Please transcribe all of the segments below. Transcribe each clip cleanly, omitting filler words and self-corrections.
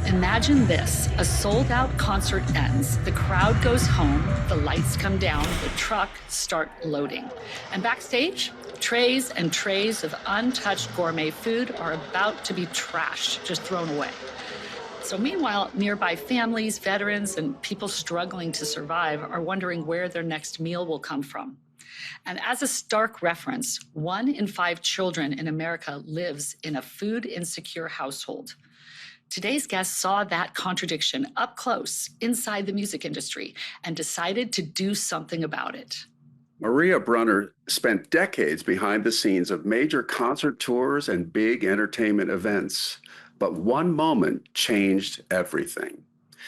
Imagine this, a sold-out concert ends, the crowd goes home, the lights come down, the truck start loading. And backstage, trays and trays of untouched gourmet food are about to be trashed, just thrown away. So meanwhile, nearby families, veterans, and people struggling to survive are wondering where their next meal will come from. And as a stark reference, 1 in 5 children in America lives in a food insecure household. Today's guest saw that contradiction up close inside the music industry and decided to do something about it. Maria Brunner spent decades behind the scenes of major concert tours and big entertainment events, but one moment changed everything.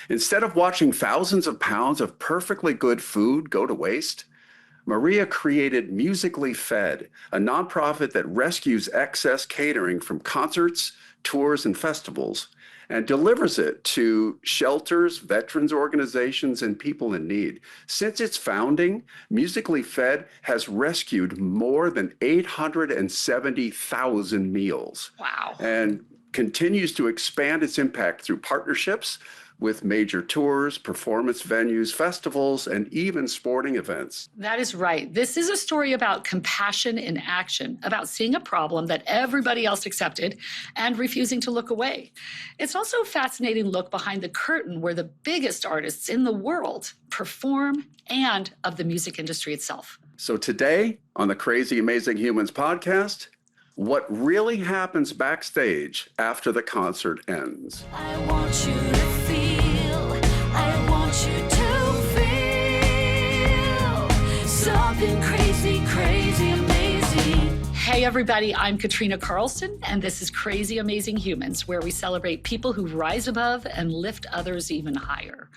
Instead of watching thousands of pounds of perfectly good food go to waste, Maria created Musically Fed, a nonprofit that rescues excess catering from concerts, tours, and festivals, and delivers it to shelters, veterans organizations, and people in need. Since its founding, Musically Fed has rescued more than 870,000 meals. Wow. And continues to expand its impact through partnerships with major tours, performance venues, festivals, and even sporting events. That is right. This is a story about compassion in action, about seeing a problem that everybody else accepted and refusing to look away. It's also a fascinating look behind the curtain where the biggest artists in the world perform and of the music industry itself. So today on the Crazy Amazing Humans podcast, what really happens backstage after the concert ends. I want you to feel, I want you to feel something crazy, crazy, amazing. Hey everybody, I'm Katrina Carlson, and this is Crazy Amazing Humans, where we celebrate people who rise above and lift others even higher.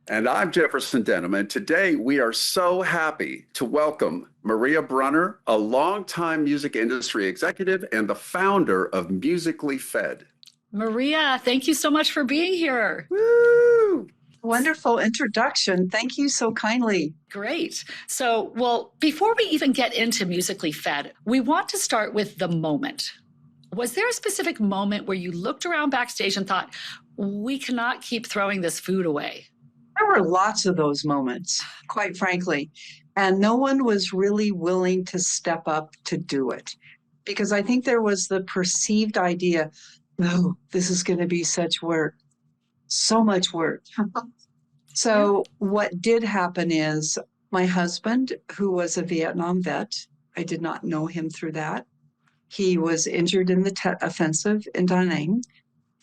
And I'm Jefferson Denim, and today we are so happy to welcome Maria Brunner, a longtime music industry executive and the founder of Musically Fed. Maria, thank you so much for being here. Woo! Wonderful introduction. Thank you so kindly. Great. So, well, before we even get into Musically Fed, we want to start with the moment. Was there a specific moment where you looked around backstage and thought, we cannot keep throwing this food away? There were lots of those moments, quite frankly, and no one was really willing to step up to do it because I think there was the perceived idea, oh, this is going to be such work, so much work. So what did happen is my husband, who was a Vietnam vet, I did not know him through that. He was injured in the Tet Offensive in Denim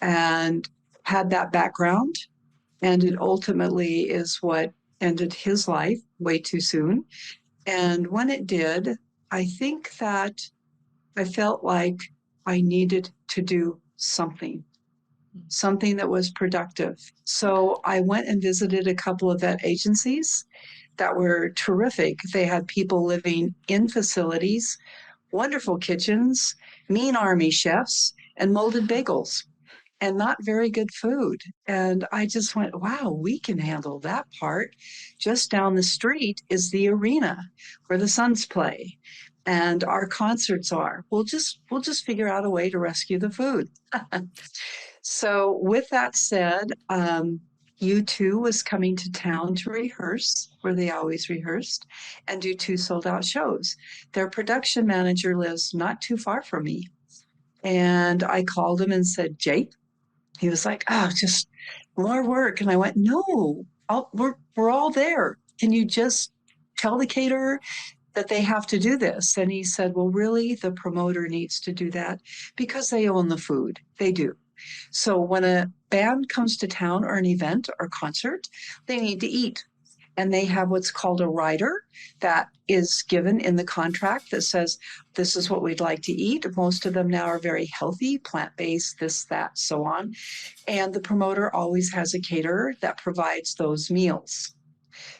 and had that background. And it ultimately is what ended his life way too soon. And when it did, I think that I felt like I needed to do something that was productive. So I went and visited a couple of vet agencies that were terrific. They had people living in facilities, wonderful kitchens, mean army chefs, and molded bagels. And not very good food. And I just went, wow, we can handle that part. Just down the street is the arena where the Suns play and our concerts are. We'll just figure out a way to rescue the food. So with that said, U2 was coming to town to rehearse, where they always rehearsed, and do 2 sold-out shows. Their production manager lives not too far from me. And I called him and said, Jake, he was like, oh, just more work. And I went, no, we're all there. Can you just tell the caterer that they have to do this? And he said, well, really, the promoter needs to do that because they own the food. They do. So when a band comes to town or an event or concert, they need to eat. And they have what's called a rider that is given in the contract that says, this is what we'd like to eat. Most of them now are very healthy, plant-based, this, that, so on. And the promoter always has a caterer that provides those meals.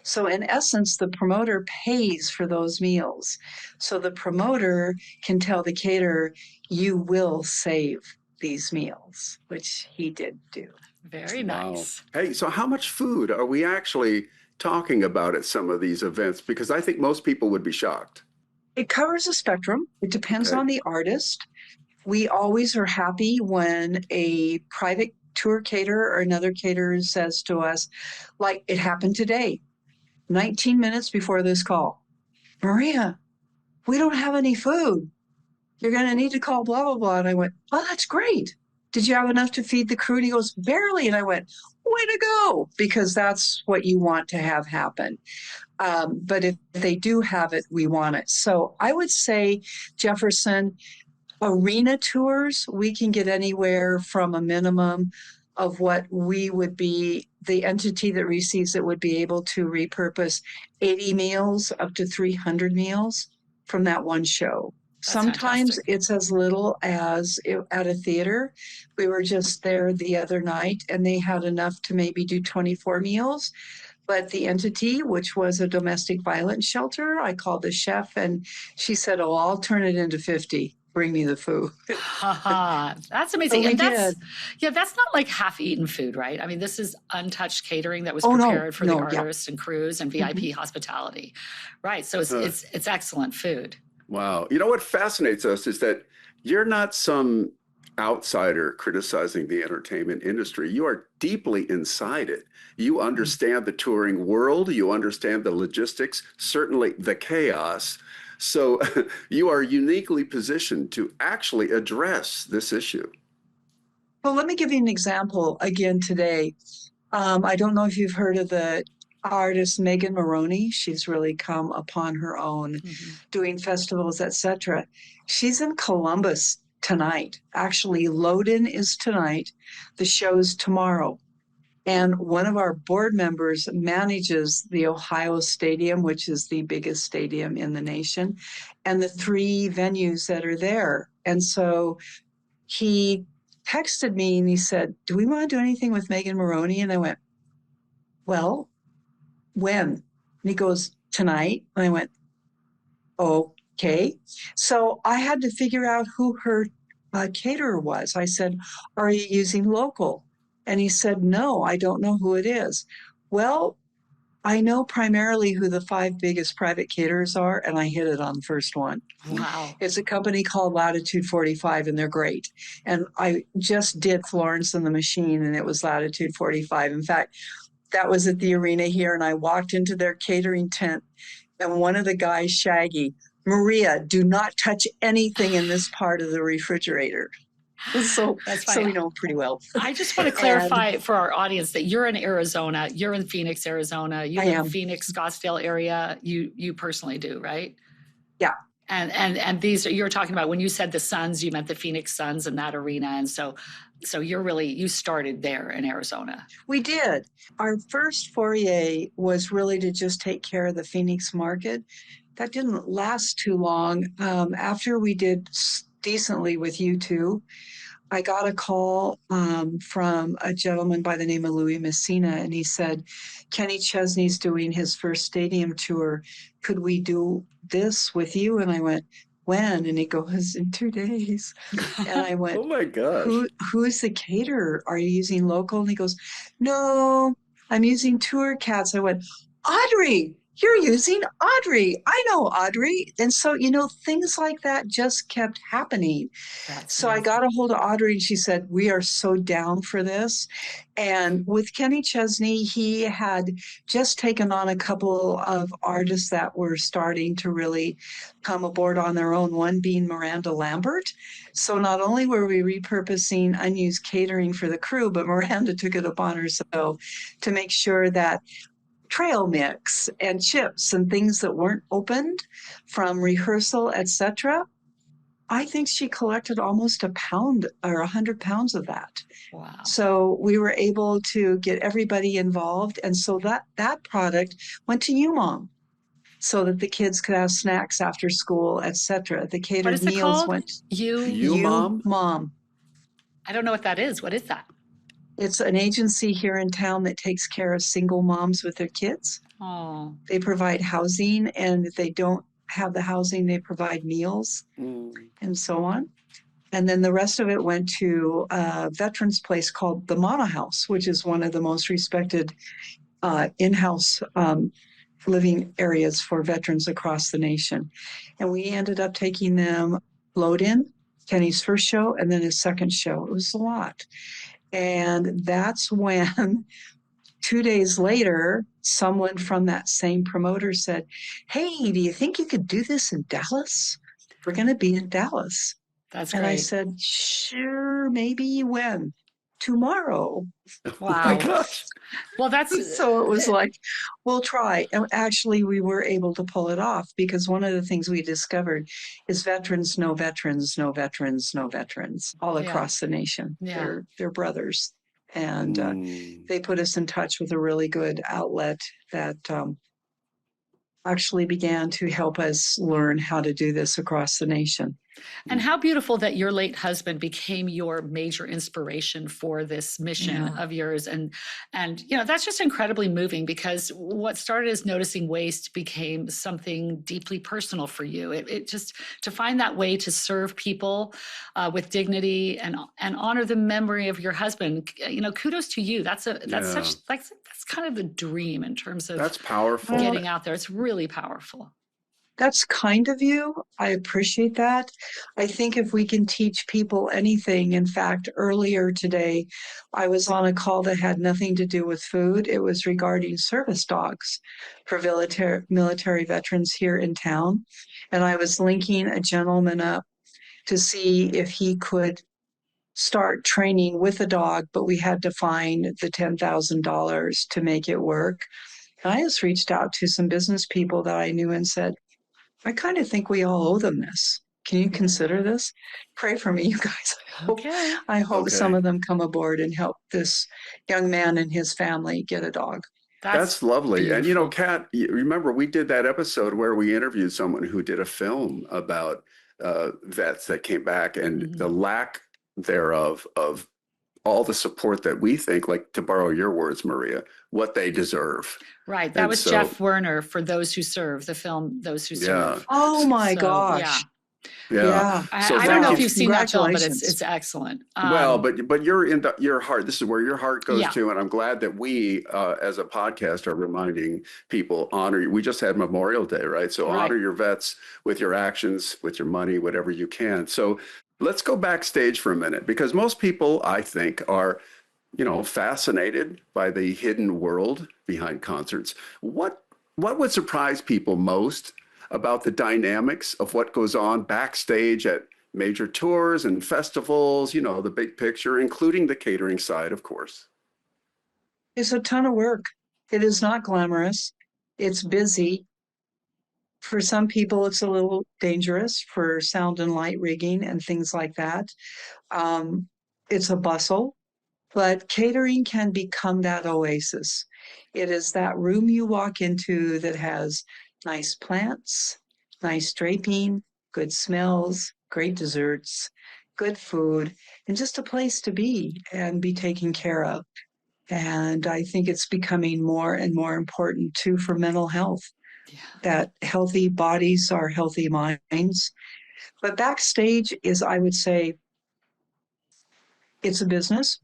So in essence, the promoter pays for those meals. So the promoter can tell the caterer, you will save these meals, which he did do. Very nice. Wow. Hey, so how much food are we actually talking about at some of these events? Because I think most people would be shocked. It covers a spectrum. It depends on the artist. We always are happy when a private tour caterer or another caterer says to us, like it happened today, 19 minutes before this call, Maria, we don't have any food. You're going to need to call blah, blah, blah. And I went, oh, that's great. Did you have enough to feed the crew? And he goes, barely. And I went, way to go, because that's what you want to have happen. But if they do have it, we want it. So I would say, Jefferson, arena tours, we can get anywhere from a minimum of what we would be, the entity that receives it would be able to repurpose 80 meals up to 300 meals from that one show. That's Sometimes fantastic. it's as little as at a theater. We were just there the other night and they had enough to maybe do 24 meals. But the entity, which was a domestic violence shelter, I called the chef and she said, oh, I'll turn it into 50. Bring me the food. That's amazing. So we And that's, did. yeah, that's not like half-eaten food, right? I mean, this is untouched catering that was Oh, no, prepared for the no, yeah. artists and crews and VIP hospitality, right? So it's excellent food. Wow. You know what fascinates us is that you're not some outsider criticizing the entertainment industry. You are deeply inside it. You understand the touring world. You understand the logistics, certainly the chaos. So you are uniquely positioned to actually address this issue. Well, let me give you an example again today. I don't know if you've heard of the artist Megan Maroney. She's really come upon her own, doing festivals, etc. She's in Columbus tonight. Actually, Loden is tonight. The show's tomorrow. And one of our board members manages the Ohio Stadium, which is the biggest stadium in the nation, and the 3 venues that are there. And so he texted me and he said, do we want to do anything with Megan Maroney? And I went, well, when? And he goes, tonight. And I went, okay. So I had to figure out who her caterer was. I said, are you using local? And he said, no, I don't know who it is. Well, I know primarily who the 5 biggest private caterers are, and I hit it on the first one. Wow. It's a company called Latitude 45, and they're great. And I just did Florence and the Machine, and it was Latitude 45. In fact, that was at the arena here, and I walked into their catering tent, and one of the guys, Shaggy, Maria, do not touch anything in this part of the refrigerator. So, That's so fine. we know pretty well. I just want to clarify for our audience that you're in Arizona, you're in Phoenix, Arizona, you I live in am. Phoenix, Scottsdale area. You personally do, right? Yeah. And these are, you're talking about when you said the Suns, you meant the Phoenix Suns in that arena. And so you started there in Arizona. We did. Our first foray was really to just take care of the Phoenix market. That didn't last too long. After we did decently with U2, I got a call from a gentleman by the name of Louis Messina, and he said, Kenny Chesney's doing his first stadium tour. Could we do this with you? And I went, when? And he goes, in 2 days. And I went, Oh my gosh. who's the caterer? Are you using local? And he goes, no, I'm using Tour Cats. I went, Audrey, you're using Audrey. I know Audrey. And so, things like that just kept happening. So I got a hold of Audrey and she said, we are so down for this. And with Kenny Chesney, he had just taken on a couple of artists that were starting to really come aboard on their own, one being Miranda Lambert. So not only were we repurposing unused catering for the crew, but Miranda took it upon herself to make sure that trail mix and chips and things that weren't opened from rehearsal, etc. I think she collected almost a pound or 100 pounds of that. Wow. So we were able to get everybody involved. And so that product went to UMOM so that the kids could have snacks after school, etc. The What catered is it meals called? went UMOM? UMOM. I don't know what that is. What is that? It's an agency here in town that takes care of single moms with their kids. Oh, They provide housing, and if they don't have the housing, they provide meals and so on. And then the rest of it went to a veterans place called the Mana House, which is one of the most respected in-house living areas for veterans across the nation. And we ended up taking them Load In, Kenny's first show, and then his second show. It was a lot. And that's when 2 days later, someone from that same promoter said, "Hey, do you think you could do this in Dallas? We're going to be in Dallas." That's And I great. said, "Sure, maybe when? Tomorrow." Oh my Wow. gosh. Well, that's So it was like, we'll try. And actually, we were able to pull it off because one of the things we discovered is veterans know veterans know veterans know veterans all yeah, across the nation. yeah. They're brothers. And Mm. they put us in touch with a really good outlet that actually began to help us learn how to do this across the nation. And how beautiful that your late husband became your major inspiration for this mission Yeah. of yours. And you know, that's just incredibly moving because what started as noticing waste became something deeply personal for you. It just to find that way to serve people with dignity and honor the memory of your husband. You know, kudos to you. That's Yeah. such like that's kind of the dream in terms of That's powerful. getting out there. It's really powerful. That's kind of you. I appreciate that. I think if we can teach people anything, in fact, earlier today, I was on a call that had nothing to do with food. It was regarding service dogs for military veterans here in town. And I was linking a gentleman up to see if he could start training with a dog, but we had to find the $10,000 to make it work. And I just reached out to some business people that I knew and said, I kind of think we all owe them this. Can you consider this? Pray for me, you guys. Okay. I hope some Okay. of them come aboard and help this young man and his family get a dog. That's lovely. And you know, beautiful. Kat, you remember we did that episode where we interviewed someone who did a film about vets that came back and the Mhm. lack thereof of all the support that we think, like to borrow your words, Maria, what they deserve. Right. That And was so, Jeff Werner for Those Who Serve, the film Those Who yeah, Serve. Oh my So yeah. gosh. yeah. Yeah. So I don't know thank if you. you've seen that film, but Congratulations. it's excellent. Well, but you're in your heart. This is where your heart goes Yeah. to, and I'm glad that we, as a podcast, are reminding people honor. We just had Memorial Day, right? So Right. honor your vets with your actions, with your money, whatever you can. So let's go backstage for a minute, because most people, I think, are, you know, fascinated by the hidden world behind concerts. What would surprise people most about the dynamics of what goes on backstage at major tours and festivals, you know, the big picture, including the catering side, of course? It's a ton of work. It is not glamorous. It's busy. For some people, it's a little dangerous for sound and light rigging and things like that. It's a bustle. But catering can become that oasis. It is that room you walk into that has nice plants, nice draping, good smells, great desserts, good food, and just a place to be and be taken care of. And I think it's becoming more and more important too for mental health, Yeah. that healthy bodies are healthy minds. But backstage is, I would say, it's a business.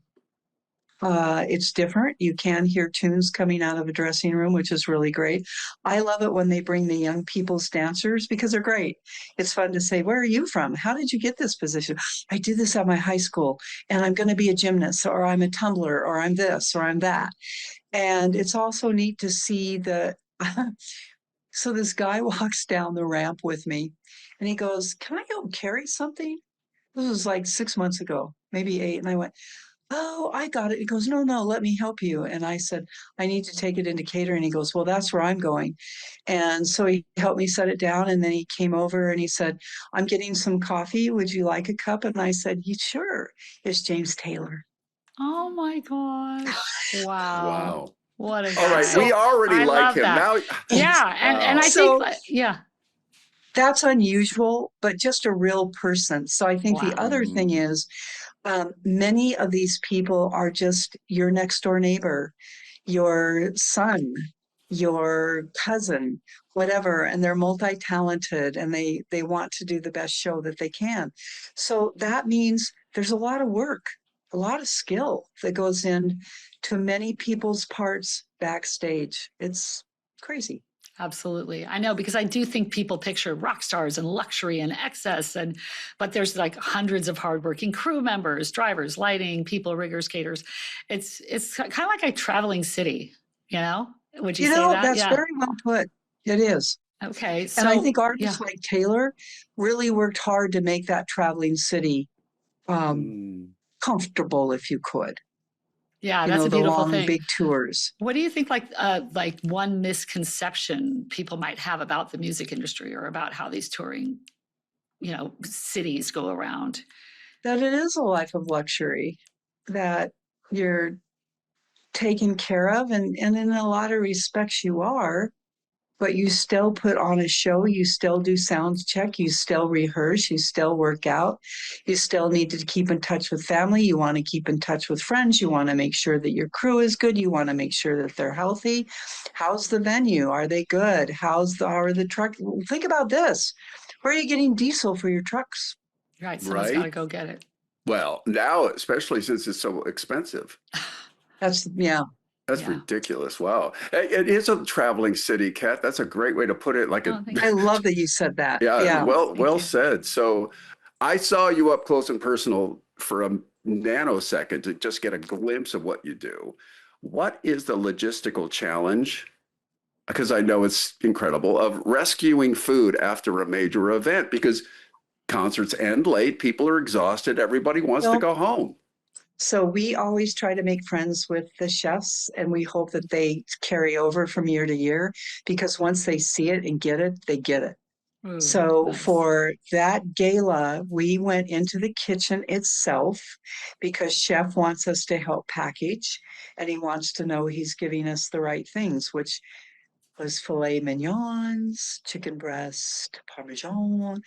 It's different. You can hear tunes coming out of a dressing room, which is really great. I love it when they bring the young people's dancers because they're great. It's fun to say, "Where are you from? How did you get this position?" "I did this at my high school, and I'm going to be a gymnast, or I'm a tumbler, or I'm this, or I'm that." And it's also neat to see the. So this guy walks down the ramp with me, and he goes, "Can I help carry something?" This was like 6 months ago, maybe 8. And I went, "Oh, I got it." He goes, "No, no, let me help you." And I said, "I need to take it into catering." He goes, "Well, that's where I'm going." And so he helped me set it down. And then he came over and he said, "I'm getting some coffee. Would you like a cup?" And I said, "Yeah, sure." It's James Taylor. Oh my gosh. Wow. Wow. What a All right, guy. we So, already I like love him. that. Now, Yeah. And wow. I think, so yeah. that's unusual, but just a real person. So I think the Wow. other thing Mm, is many of these people are just your next door neighbor, your son, your cousin, whatever, and they're multi-talented and they want to do the best show that they can. So that means there's a lot of work, a lot of skill that goes in to many people's parts backstage. It's crazy. Absolutely. I know, because I do think people picture rock stars and luxury and excess, but there's like hundreds of hardworking crew members, drivers, lighting, people, riggers, caterers. It's kind of like a traveling city, you know? Would you say that? That's Yeah. very well put. It is. Okay. And I So think yeah. artists like Taylor really worked hard to make that traveling city comfortable, if you could. Yeah, that's a The beautiful long, thing. big tours. What do you think, like one misconception people might have about the music industry or about how these touring, cities go around? That it is a life of luxury, that you're taken care of, and in a lot of respects you are, but you still put on a show, you still do sound check, you still rehearse, you still work out, you still need to keep in touch with family, you want to keep in touch with friends, you want to make sure that your crew is good, you want to make sure that they're healthy. How's the venue? Are they good? How are the truck? Think about this. Where are you getting diesel for your trucks? Right. Someone's got to Right? go get it. Well, now, especially since it's so expensive. That's Yeah. Ridiculous. Wow. It is a traveling city, Kat. That's a great way to put it. Oh, thank I you. love that you said that. Yeah, Yeah. well you. said. So I saw you up close and personal for a nanosecond to just get a glimpse of what you do. What is the logistical challenge? Because I know it's incredible, of rescuing food after a major event, because concerts end late, people are exhausted, everybody wants to Well, go home. So we always try to make friends with the chefs, and we hope that they carry over from year to year, because once they see it and get it, they get it. Ooh, So nice. for that gala, we went into the kitchen itself because chef wants us to help package, and he wants to know he's giving us the right things, which was filet mignons, chicken breast, parmesan.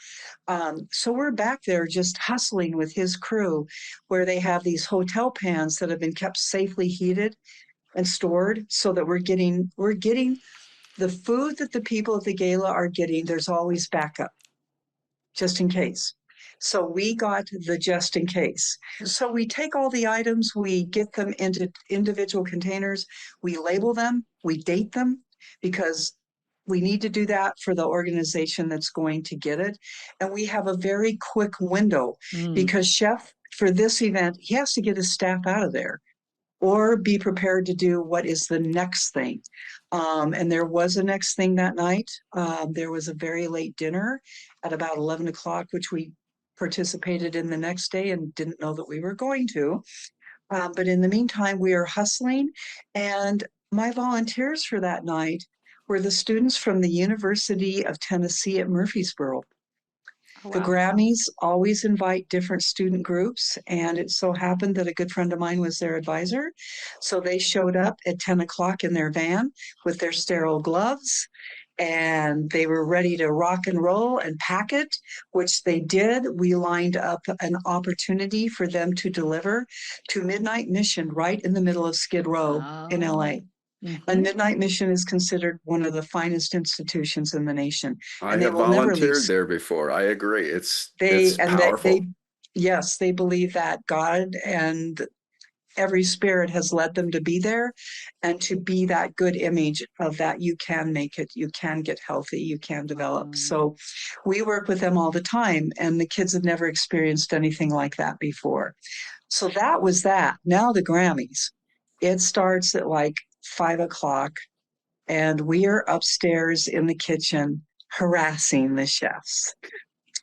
So we're back there just hustling with his crew, where they have these hotel pans that have been kept safely heated and stored, so that we're getting the food that the people at the gala are getting. There's always backup, just in case. So we got the just in case. So we take all the items, we get them into individual containers, we label them, we date them, because we need to do that for the organization that's going to get it. And we have a very quick window, because chef, for this event, he has to get his staff out of there or be prepared to do what is the next thing. And there was a next thing that night. There was a very late dinner at about 11 o'clock, which we participated in the next day and didn't know that we were going to. But in the meantime, we are hustling. And my volunteers for that night were the students from the University of Tennessee at Murfreesboro. The Grammys always invite different student groups, and it so happened that a good friend of mine was their advisor. So they showed up at 10 o'clock in their van with their sterile gloves, and they were ready to rock and roll and pack it, which they did. We lined up an opportunity for them to deliver to Midnight Mission right in the middle of Skid Row in LA. And Midnight Mission is considered one of the finest institutions in the nation. I And have volunteered there before. I agree. It's powerful. Yes, they believe that God and every spirit has led them to be there, and to be that good image of that you can make it, you can get healthy, you can develop. So we work with them all the time, and the kids have never experienced anything like that before. So that was that. Now the Grammys. It starts at like 5 o'clock, and we are upstairs in the kitchen harassing the chefs.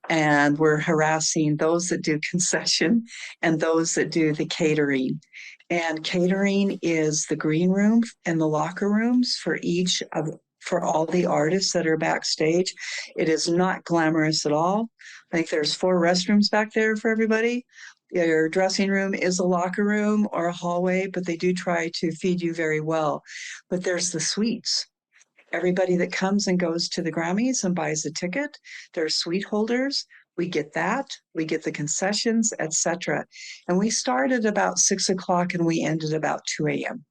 And we're harassing those that do concession and those that do the catering. And catering is the green room and the locker rooms for all the artists that are backstage. It is not glamorous at all. I think there's 4 restrooms back there for everybody. Your dressing room is a locker room or a hallway, but they do try to feed you very well. But there's the suites. Everybody that comes and goes to the Grammys and buys a ticket, they're suite holders. We get that. We get the concessions, etc. And we started about 6 o'clock and we ended about 2 a.m.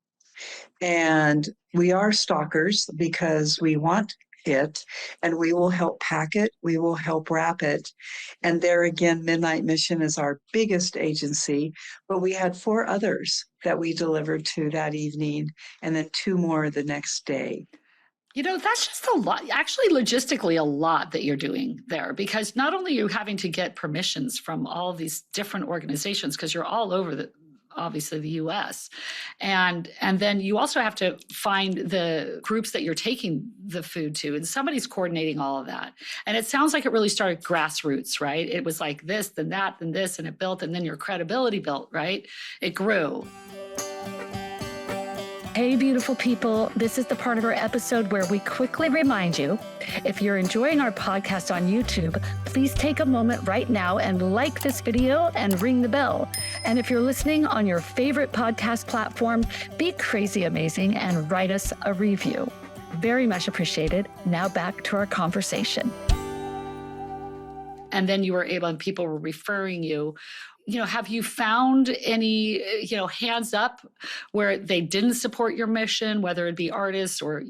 And we are stalkers because we want it, and we will help pack it. We will help wrap it. And there again, Midnight Mission is our biggest agency, but we had 4 others that we delivered to that evening, and then 2 more the next day. That's just a lot, actually, logistically, a lot that you're doing there, because not only are you having to get permissions from all these different organizations, because you're all over obviously the US. And then you also have to find the groups that you're taking the food to, and somebody's coordinating all of that. And it sounds like it really started grassroots, right? It was like this, then that, then this, and it built, and then your credibility built, right? It grew. Hey, beautiful people. This is the part of our episode where we quickly remind you, if you're enjoying our podcast on YouTube, please take a moment right now and like this video and ring the bell. And if you're listening on your favorite podcast platform, be crazy amazing and write us a review. Very much appreciated. Now back to our conversation. And then you were able, and people were referring you. Have you found any, hands up where they didn't support your mission, whether it be artists or,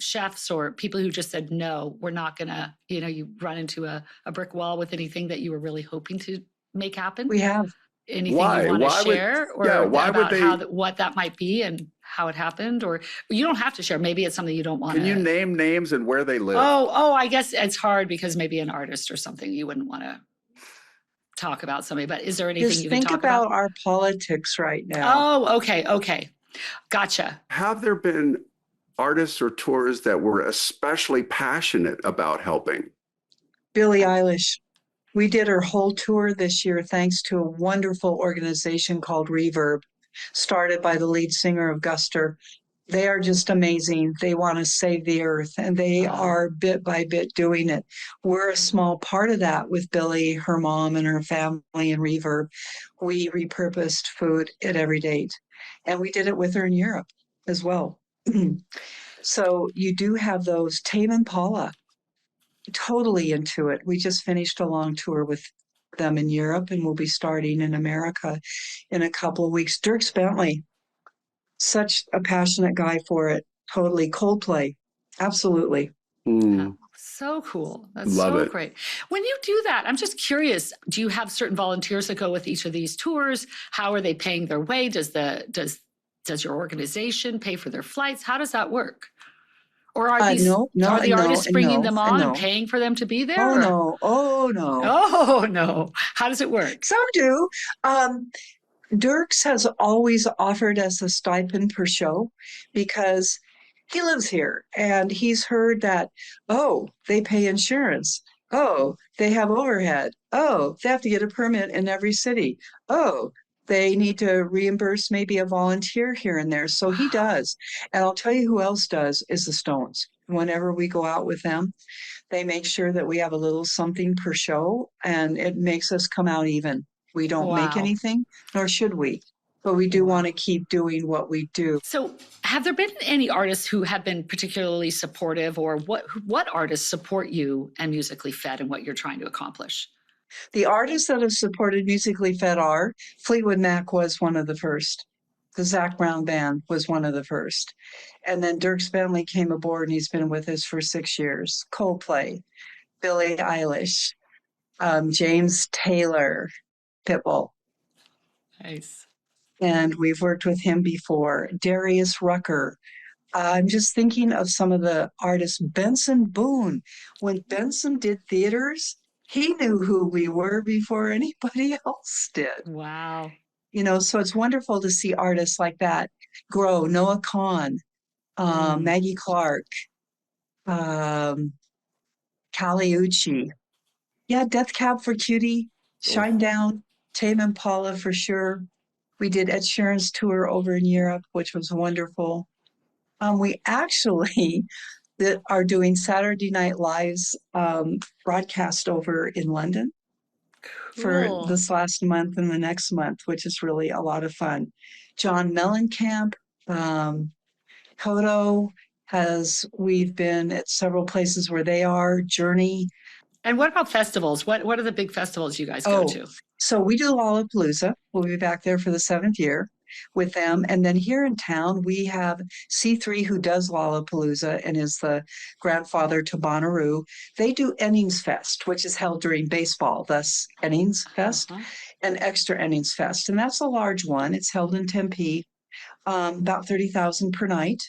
chefs or people who just said, no, we're not going to, you run into a brick wall with anything that you were really hoping to make happen? We have. Anything Why? you want to Why would- share or yeah, why would about they- what that might be and how it happened? Or you don't have to share. Maybe it's something you don't want to. Can you name names and where they live? Oh, I guess it's hard because maybe an artist or something you wouldn't want to talk about somebody, but is there anything Just you can think talk about our politics right now. Oh, okay. Gotcha. Have there been artists or tours that were especially passionate about helping? Billie Eilish. We did her whole tour this year thanks to a wonderful organization called Reverb, started by the lead singer of Guster. They are just amazing. They want to save the earth, and they are bit by bit doing it. We're a small part of that with Billie, her mom, and her family and Reverb. We repurposed food at every date, and we did it with her in Europe as well. So you do have those. Tame and Paula, totally into it. We just finished a long tour with them in Europe, and we'll be starting in America in a couple of weeks. Dierks Bentley, such a passionate guy for it. Totally. Coldplay. Absolutely. So cool. That's Love so it. great. When you do that, I'm just curious, do you have certain volunteers that go with each of these tours? How are they paying their way? Does your organization pay for their flights? How does that work? Or are No, are the artists bringing them on no. and paying for them to be there? Oh, or- no. Oh, no. Oh, no. How does it work? Some do. Dierks has always offered us a stipend per show because he lives here and he's heard that, oh, they pay insurance. Oh, they have overhead. Oh, they have to get a permit in every city. Oh, they need to reimburse maybe a volunteer here and there. So he does. And I'll tell you who else does is the Stones. Whenever we go out with them, they make sure that we have a little something per show, and it makes us come out even. We don't make Wow. anything, nor should we. But we do want to keep doing what we do. So have there been any artists who have been particularly supportive, or what artists support you and Musically Fed and what you're trying to accomplish? The artists that have supported Musically Fed are Fleetwood Mac was one of the first. The Zac Brown Band was one of the first. And then Dierks Bentley came aboard, and he's been with us for 6 years. Coldplay, Billie Eilish, James Taylor, Pitbull. Nice. And we've worked with him before. Darius Rucker. I'm just thinking of some of the artists. Benson Boone. When Benson did theaters, he knew who we were before anybody else did. Wow. So it's wonderful to see artists like that grow. Noah Kahan, Maggie Clark, Kali Uchis. Yeah, Death Cab for Cutie, Shinedown, Tame Impala for sure. We did Ed Sheeran's tour over in Europe, which was wonderful. We actually are doing Saturday Night Live's broadcast over in London for Cool. this last month and the next month, which is really a lot of fun. John Mellencamp, Kodo we've been at several places where they are. Journey. And what about festivals? What are the big festivals you guys go to? So we do Lollapalooza. We'll be back there for the 7th year with them. And then here in town, we have C3, who does Lollapalooza and is the grandfather to Bonnaroo. They do Innings Fest, which is held during baseball, thus Innings Fest and Extra Innings Fest. And that's a large one. It's held in Tempe, about 30,000 per night.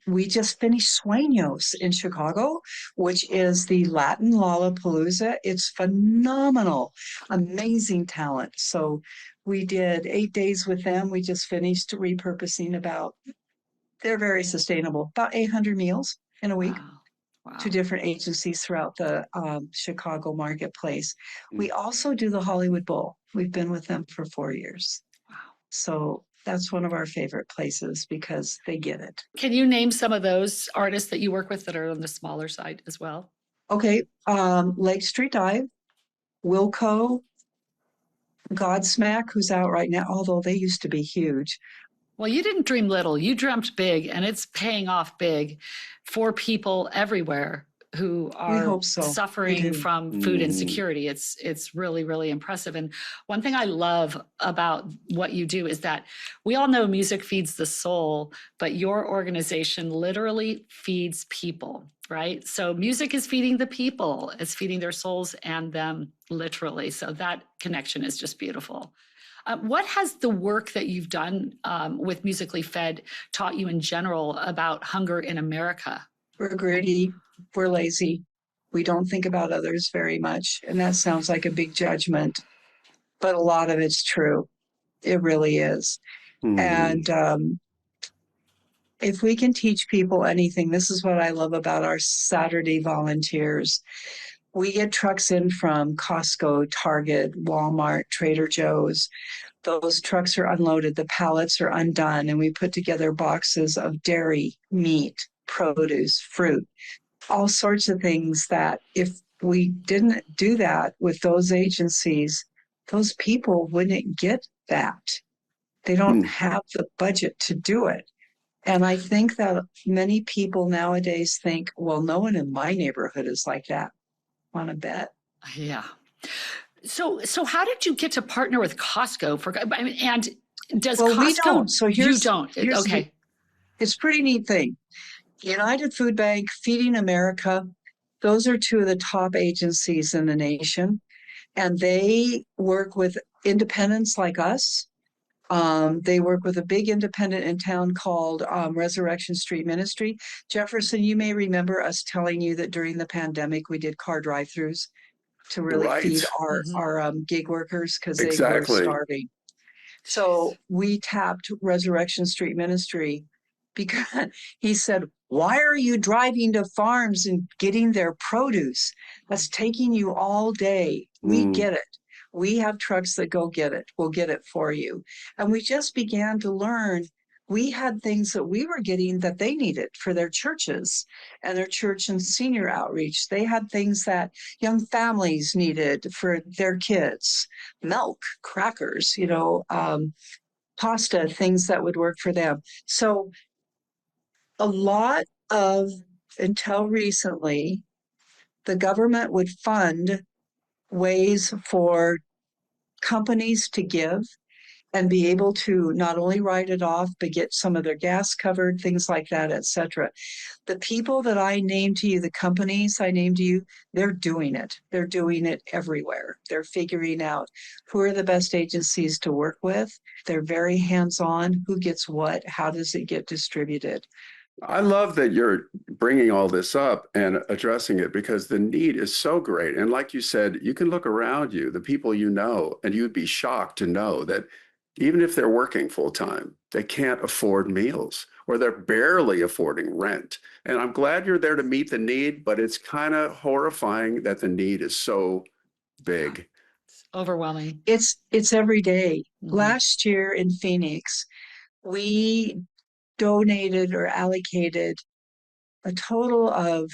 We just finished Sueños in Chicago, which is the Latin Lollapalooza. It's phenomenal, amazing talent. So we did 8 days with them. We just finished repurposing they're very sustainable, about 800 meals in a week. Wow. Wow. To different agencies throughout the Chicago marketplace. We also do the Hollywood Bowl. We've been with them for 4 years. Wow. So that's one of our favorite places because they get it. Can you name some of those artists that you work with that are on the smaller side as well? Okay, Lake Street Dive, Wilco, Godsmack, who's out right now, although they used to be huge. Well, you didn't dream little, you dreamt big, and it's paying off big for people everywhere who are hope so. We suffering do. from food insecurity. It's really, really impressive. And one thing I love about what you do is that we all know music feeds the soul, but your organization literally feeds people, right? So music is feeding the people, it's feeding their souls and them literally. So that connection is just beautiful. What has the work that you've done with Musically Fed taught you in general about hunger in America? We're greedy, we're lazy, we don't think about others very much. And that sounds like a big judgment, but a lot of it's true. It really is. And if we can teach people anything, this is what I love about our Saturday volunteers. We get trucks in from Costco, Target, Walmart, Trader Joe's. Those trucks are unloaded, the pallets are undone, and we put together boxes of dairy, meat, produce, fruit, all sorts of things that if we didn't do that with those agencies, those people wouldn't get that. They don't have the budget to do it. And I think that many people nowadays think, well, no one in my neighborhood is like that. Want to bet? Yeah. So how did you get to partner with Costco and does Costco? We don't. So you don't. Okay. It's a pretty neat thing. United Food Bank, Feeding America, those are two of the top agencies in the nation. And they work with independents like us. They work with a big independent in town called Resurrection Street Ministry. Jefferson, you may remember us telling you that during the pandemic, we did car drive-thrus to really feed our gig workers because they were starving. So we tapped Resurrection Street Ministry because he said, why are you driving to farms and getting their produce? That's taking you all day. We get it. We have trucks that go get it. We'll get it for you. And we just began to learn we had things that we were getting that they needed for their churches and their church and senior outreach. They had things that young families needed for their kids, milk, crackers, pasta, things that would work for them. So a lot of, until recently, the government would fund ways for companies to give and be able to not only write it off, but get some of their gas covered, things like that, et cetera. The people that I named to you, the companies I named to you, they're doing it. They're doing it everywhere. They're figuring out who are the best agencies to work with. They're very hands-on, who gets what, how does it get distributed. I love that you're bringing all this up and addressing it because the need is so great. And like you said, you can look around you, the people you know, and you'd be shocked to know that even if they're working full time, they can't afford meals or they're barely affording rent. And I'm glad you're there to meet the need, but it's kind of horrifying that the need is so big. It's overwhelming. It's every day. Last year in Phoenix, we donated or allocated a total of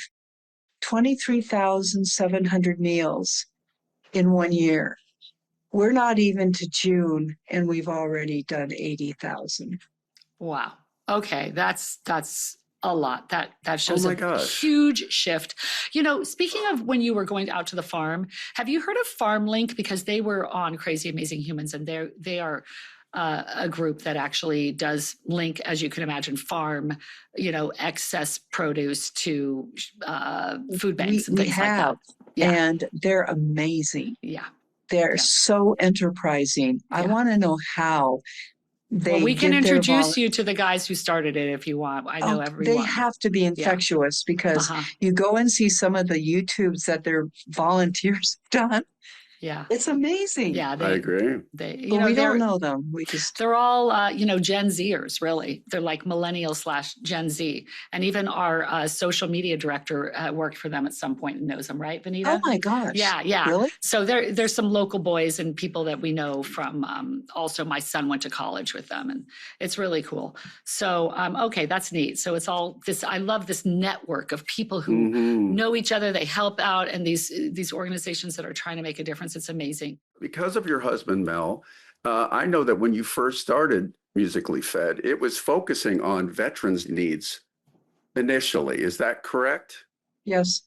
23,700 meals in 1 year. We're not even to June and we've already done 80,000. Wow. Okay. That's a lot. That shows a huge shift. Speaking of when you were going out to the farm, have you heard of FarmLink? Because they were on Crazy Amazing Humans and they are a group that actually does link, as you can imagine, farm, excess produce to food banks and things like that. Yeah. And they're amazing. Yeah. They're so enterprising. I want to know how. They Well, we can give their introduce you to the guys who started it if you want. I know They everyone. have to be infectious because Uh-huh. you go and see some of the YouTubes that their volunteers have done. Yeah. It's amazing. Yeah. I agree. They, But we don't know them. We just they're all, Gen Zers, really. They're like millennial/Gen Z. And even our social media director worked for them at some point and knows them, right, Benita? oh my gosh. Yeah. Really? So there's some local boys and people that we know from. Also, my son went to college with them, and it's really cool. So, okay, that's neat. So it's all this. I love this network of people who know each other. They help out, and these organizations that are trying to make a difference. It's amazing. Because of your husband, Mel, I know that when you first started Musically Fed, it was focusing on veterans' needs initially. Is that correct? Yes.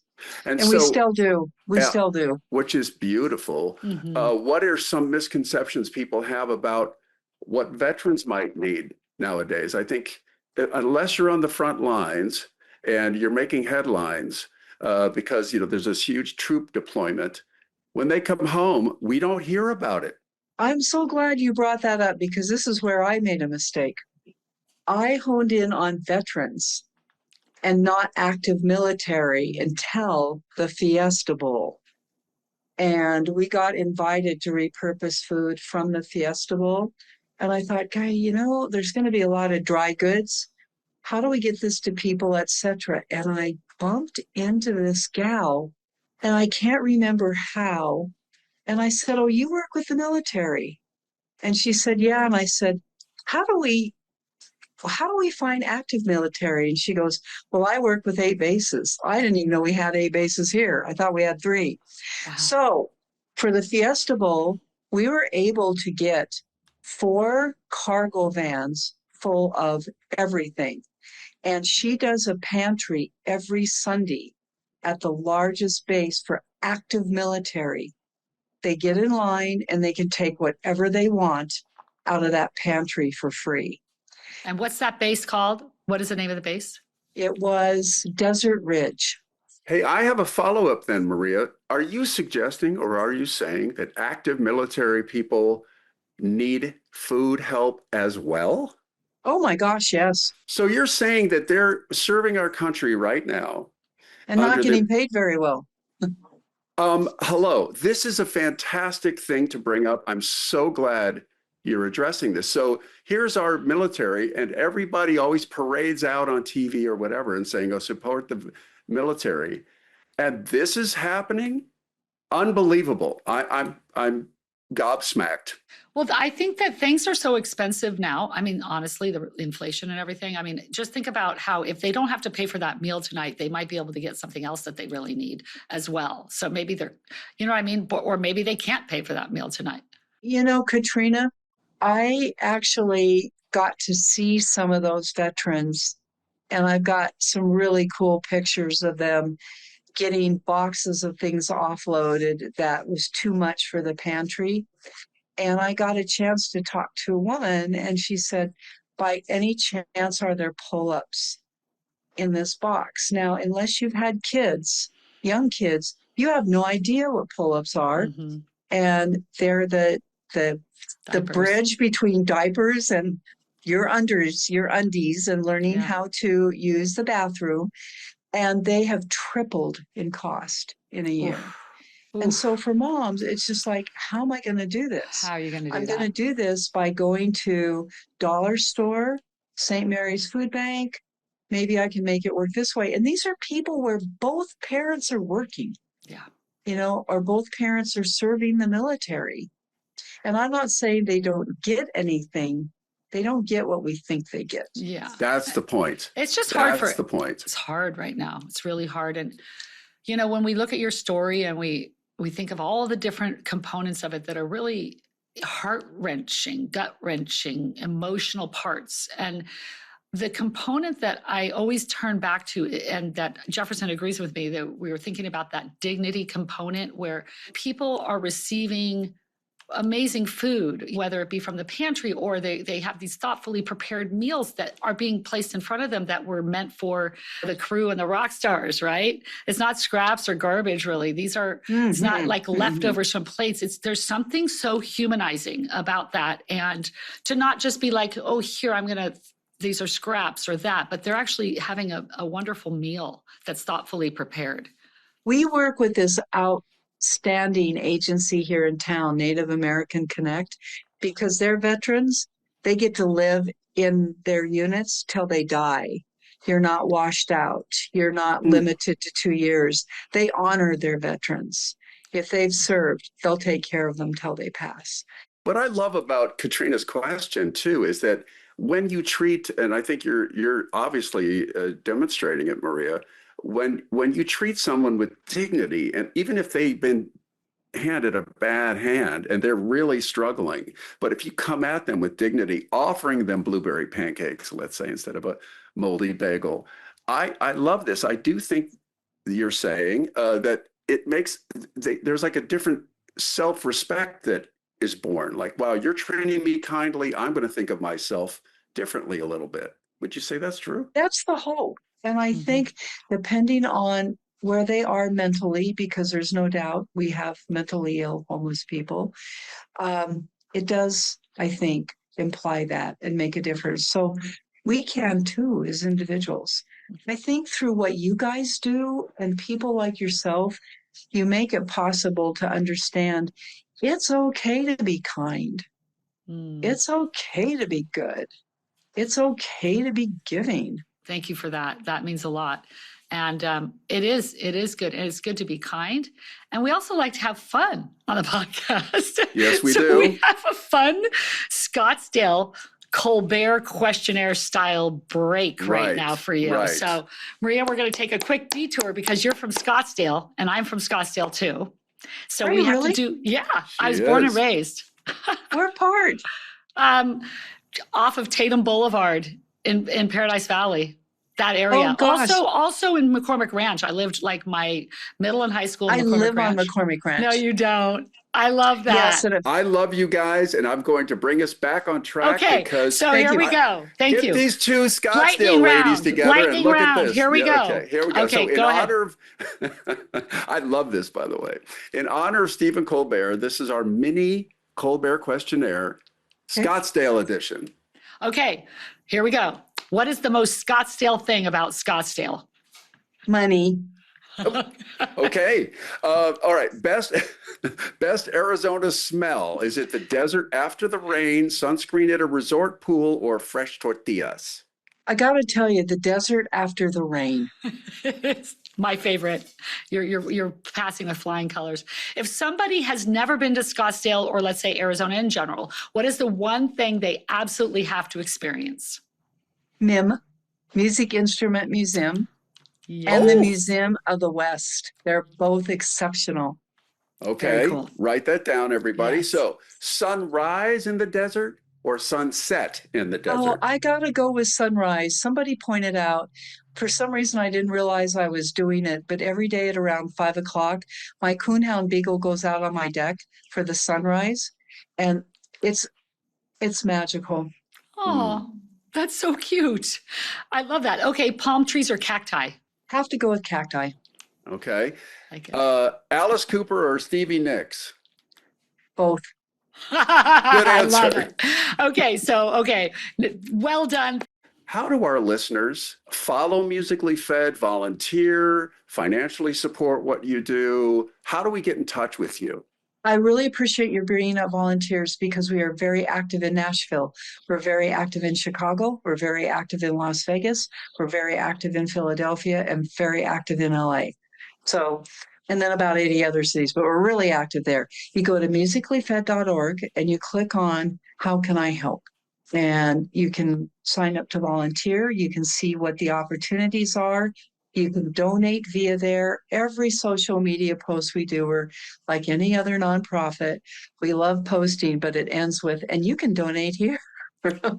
And we so, still do. We Yeah. still do. which is beautiful. What are some misconceptions people have about what veterans might need nowadays? I think that unless you're on the front lines and you're making headlines, because there's this huge troop deployment, when they come home, we don't hear about it. I'm so glad you brought that up because this is where I made a mistake. I honed in on veterans and not active military until the Fiesta Bowl. And we got invited to repurpose food from the Fiesta Bowl. And I thought, guy, there's going to be a lot of dry goods. How do we get this to people, etc.? And I bumped into this gal, and I can't remember how. And I said, oh, you work with the military? And she said, yeah. And I said, how do we find active military? And she goes, well, I work with 8 bases. I didn't even know we had 8 bases here. I thought we had 3. Wow. So for the Fiesta Bowl, we were able to get 4 cargo vans full of everything. And she does a pantry every Sunday at the largest base for active military. They get in line and they can take whatever they want out of that pantry for free. And what's that base called? What is the name of the base? It was Desert Ridge. Hey, I have a follow-up then, Maria. Are you suggesting or are you saying that active military people need food help as well? Oh my gosh, yes. So you're saying that they're serving our country right now And not under getting paid very well. Hello, this is a fantastic thing to bring up. I'm so glad you're addressing this. So here's our military, and everybody always parades out on TV or whatever and saying, oh, support the military. And this is happening? Unbelievable. I'm gobsmacked. Well, I think that things are so expensive now. I mean, honestly, the inflation and everything. I mean, just think about how if they don't have to pay for that meal tonight, they might be able to get something else that they really need as well. So maybe they're, you know what I mean? Or maybe they can't pay for that meal tonight. Katrina, I actually got to see some of those veterans, and I've got some really cool pictures of them getting boxes of things offloaded that was too much for the pantry. And I got a chance to talk to a woman, and she said, by any chance, are there pull-ups in this box? Now, unless you've had kids, young kids, you have no idea what pull-ups are. Mhm. And they're the Diapers. bridge between diapers and your undies, and learning Yeah. how to use the bathroom. And they have tripled in cost in a year. And Oof. so for moms, it's just like, how am I going to do this? How are you going to do I'm that? going to do this by going to Dollar Store, St. Mary's Food Bank. Maybe I can make it work this way. And these are people where both parents are working. Yeah. Or both parents are serving the military. And I'm not saying they don't get anything. They don't get what we think they get. Yeah. That's the point. It's just hard That's the point. It's hard right now. It's really hard. And, when we look at your story and we think of all the different components of it that are really heart-wrenching, gut-wrenching, emotional parts. And the component that I always turn back to, and that Jefferson agrees with me, that we were thinking about that dignity component where people are receiving amazing food, whether it be from the pantry or they have these thoughtfully prepared meals that are being placed in front of them that were meant for the crew and the rock stars, right? It's not scraps or garbage, really. These are, it's not like leftovers from plates. There's something so humanizing about that. And to not just be like, oh, here, these are scraps or that, but they're actually having a wonderful meal that's thoughtfully prepared. We work with this outstanding agency here in town, Native American Connect, because they're veterans. They get to live in their units till they die. You're not washed out. You're not limited to 2 years. They honor their veterans. If they've served, they'll take care of them till they pass. What I love about Katrina's question too is that when you treat, and I think you're obviously demonstrating it, Maria, when you treat someone with dignity, and even if they've been handed a bad hand and they're really struggling, but if you come at them with dignity, offering them blueberry pancakes, let's say, instead of a moldy bagel, I love this. I do think you're saying that it makes, there's like a different self-respect that is born. Like, wow, you're treating me kindly. I'm going to think of myself differently a little bit. Would you say that's true? That's the hope. And I think depending on where they are mentally, because there's no doubt we have mentally ill homeless people, it does, I think, imply that and make a difference. So we can too as individuals. I think through what you guys do and people like yourself, you make it possible to understand it's okay to be kind. It's okay to be good. It's okay to be giving. Thank you for that. That means a lot. And it is good. And it's good to be kind. And we also like to have fun on the podcast. Yes, we so do. We have a fun Scottsdale Colbert questionnaire style break right now for you. Right. So Maria, we're going to take a quick detour because you're from Scottsdale and I'm from Scottsdale too. So we have to do, I was born and raised. We're apart. Off of Tatum Boulevard in Paradise Valley, that area. Also in McCormick Ranch. I lived like my middle and high school in McCormick live Ranch. on McCormick Ranch. No, you don't. I love that. Yes, I love you guys, and I'm going to bring us back on track because so here we go. Thank you. Get these two Scottsdale Lightning ladies round. together Lightning and look round. at this. Here we go. Okay, here we go. Okay, so in go ahead. honor of, I love this, by the way. In honor of Stephen Colbert, this is our mini Colbert questionnaire, Scottsdale edition. Okay, here we go. What is the most Scottsdale thing about Scottsdale? Money. Okay. All right. Best Arizona smell. Is it the desert after the rain, sunscreen at a resort pool, or fresh tortillas? I got to tell you, the desert after the rain. It's my favorite. You're passing with flying colors. If somebody has never been to Scottsdale or let's say Arizona in general, what is the one thing they absolutely have to experience? MIM, Music Instrument Museum, and the Museum of the West. They're both exceptional. Okay, cool. Write that down, everybody. Yes. So, sunrise in the desert or sunset in the desert? Oh, I got to go with sunrise. Somebody pointed out, for some reason, I didn't realize I was doing it, but every day at around 5 o'clock, my coonhound beagle goes out on my deck for the sunrise, and it's magical. Oh, that's so cute. I love that. Okay, palm trees or cacti? Have to go with cacti. Okay. Like it. Alice Cooper or Stevie Nicks? Both. I love answer. it. Okay, well done. How do our listeners follow Musically Fed, volunteer, financially support what you do? How do we get in touch with you? I really appreciate your bringing up volunteers because we are very active in Nashville. We're very active in Chicago. We're very active in Las Vegas. We're very active in Philadelphia and very active in LA. So, and then about 80 other cities, but we're really active there. You go to musicallyfed.org and you click on How Can I Help? And you can sign up to volunteer. You can see what the opportunities are. You can donate via there. Every social media post we do, we're like any other nonprofit. We love posting, but it ends with, and you can donate here.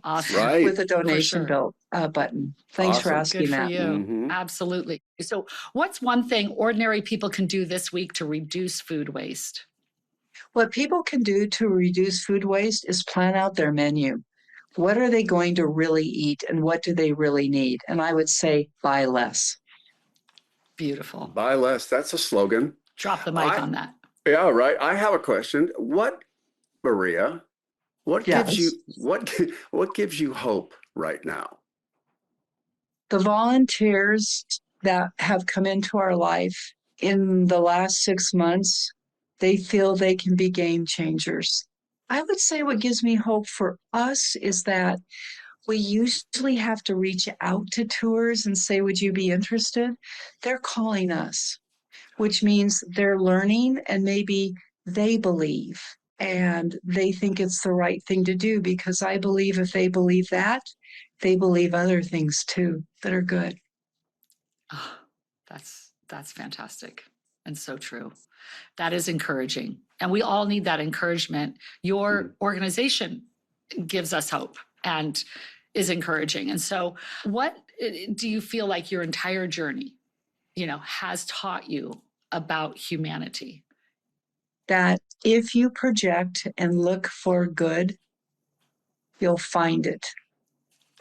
Awesome. Right. With a donation sure. button. Thanks for Awesome. asking Good for that. you. Mhm. Absolutely. So what's one thing ordinary people can do this week to reduce food waste? What people can do to reduce food waste is plan out their menu. What are they going to really eat and what do they really need? And I would say buy less. Beautiful. Buy less. That's a slogan. Drop the mic on that. Yeah, right. I have a question. Maria, what gives you Yes. what gives you hope right now? The volunteers that have come into our life in the last 6 months, they feel they can be game changers. I would say what gives me hope for us is that we usually have to reach out to tours and say, would you be interested? They're calling us, which means they're learning and maybe they believe and they think it's the right thing to do, because I believe if they believe that, they believe other things too that are good. Oh, that's fantastic and so true. That is encouraging. And we all need that encouragement. Your organization gives us hope and is encouraging. And so what do you feel like your entire journey, has taught you about humanity? That if you project and look for good, you'll find it.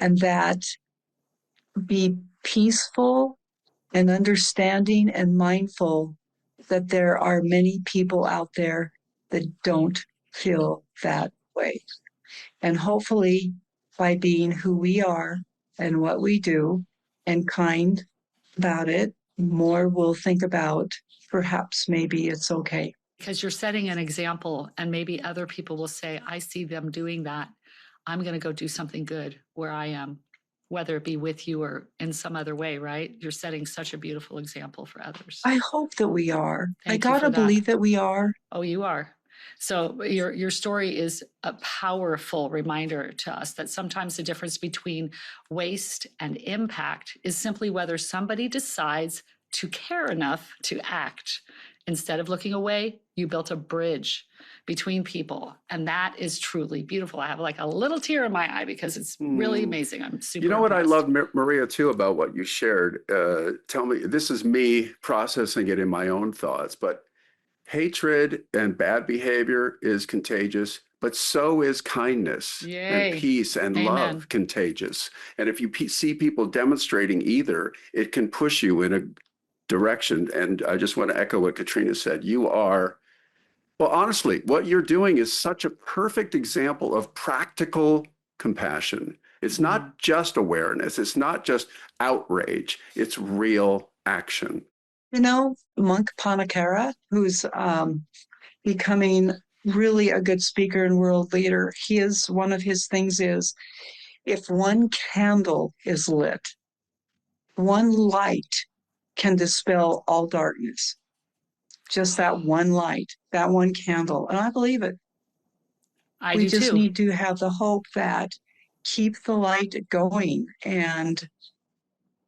And that be peaceful and understanding and mindful that there are many people out there that don't feel that way. And hopefully, by being who we are and what we do and kind about it, more will think about perhaps maybe it's okay. Because you're setting an example, and maybe other people will say, I see them doing that. I'm going to go do something good where I am, whether it be with you or in some other way, right? You're setting such a beautiful example for others. I hope that we are. Thank I you for gotta that. believe that we are. Oh, you are. So your story is a powerful reminder to us that sometimes the difference between waste and impact is simply whether somebody decides to care enough to act. Instead of looking away, you built a bridge between people. And that is truly beautiful. I have like a little tear in my eye because it's really amazing. I'm super You know what I impressed. love, Maria, too, about what you shared? Tell me, this is me processing it in my own thoughts, but hatred and bad behavior is contagious, but so is kindness Yay. and peace and Amen. love contagious. And if you see people demonstrating either, it can push you in a direction. And I just want to echo what Katrina said. Well, honestly, what you're doing is such a perfect example of practical compassion. It's not just awareness. It's not just outrage. It's real action. Monk Panakara, who's becoming really a good speaker and world leader, one of his things is, if one candle is lit, one light can dispel all darkness. Just that one light, that one candle. And I believe it. I We do just too. need to have the hope that keep the light going and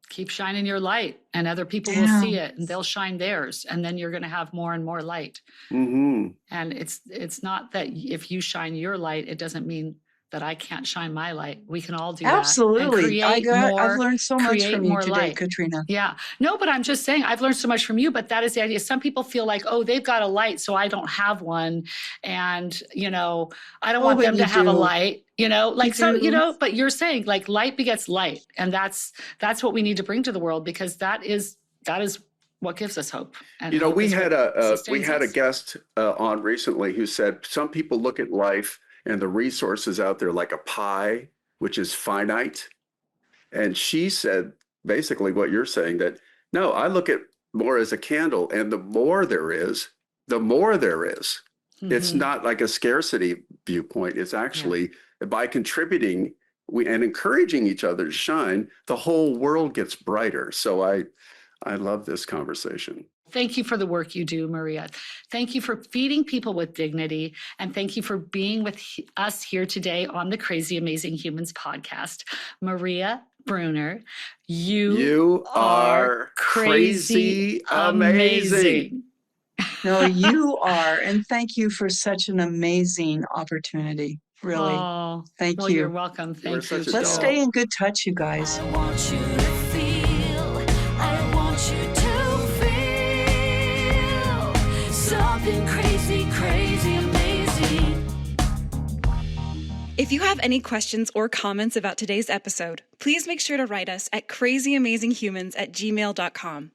Keep shining your light, and other people will see it and they'll shine theirs. And then you're going to have more and more light. Mm-hmm. And it's not that if you shine your light, it doesn't mean that I can't shine my light. We can all do absolutely. that. And create I've learned so much create from you more today, light. Katrina. Yeah. No, but I'm just saying, I've learned so much from you, but that is the idea. Some people feel like, oh, they've got a light, so I don't have one. And, I don't want but them to you have a do. light, like, so, do. but you're saying like light begets light. And that's what we need to bring to the world, because that is what gives us hope. And hope we is had what a sustains us. guest on recently who said some people look at life and the resources out there like a pie, which is finite. And she said basically what you're saying, that no, I look at more as a candle, and the more there is, the more there is. It's not like a scarcity viewpoint. It's actually by contributing and encouraging each other to shine, the whole world gets brighter. So I love this conversation. Thank you for the work you do, Maria. Thank you for feeding people with dignity. And thank you for being with us here today on the Crazy Amazing Humans podcast. Maria Brunner, you are crazy amazing. No, you are. And thank you for such an amazing opportunity. Really. Oh, Thank well, you. You're welcome. You're Thank you. such a Let's doll. stay in good touch, you guys. I want you to feel, I want you to feel something crazy, crazy amazing. If you have any questions or comments about today's episode, please make sure to write us at crazyamazinghumans@gmail.com.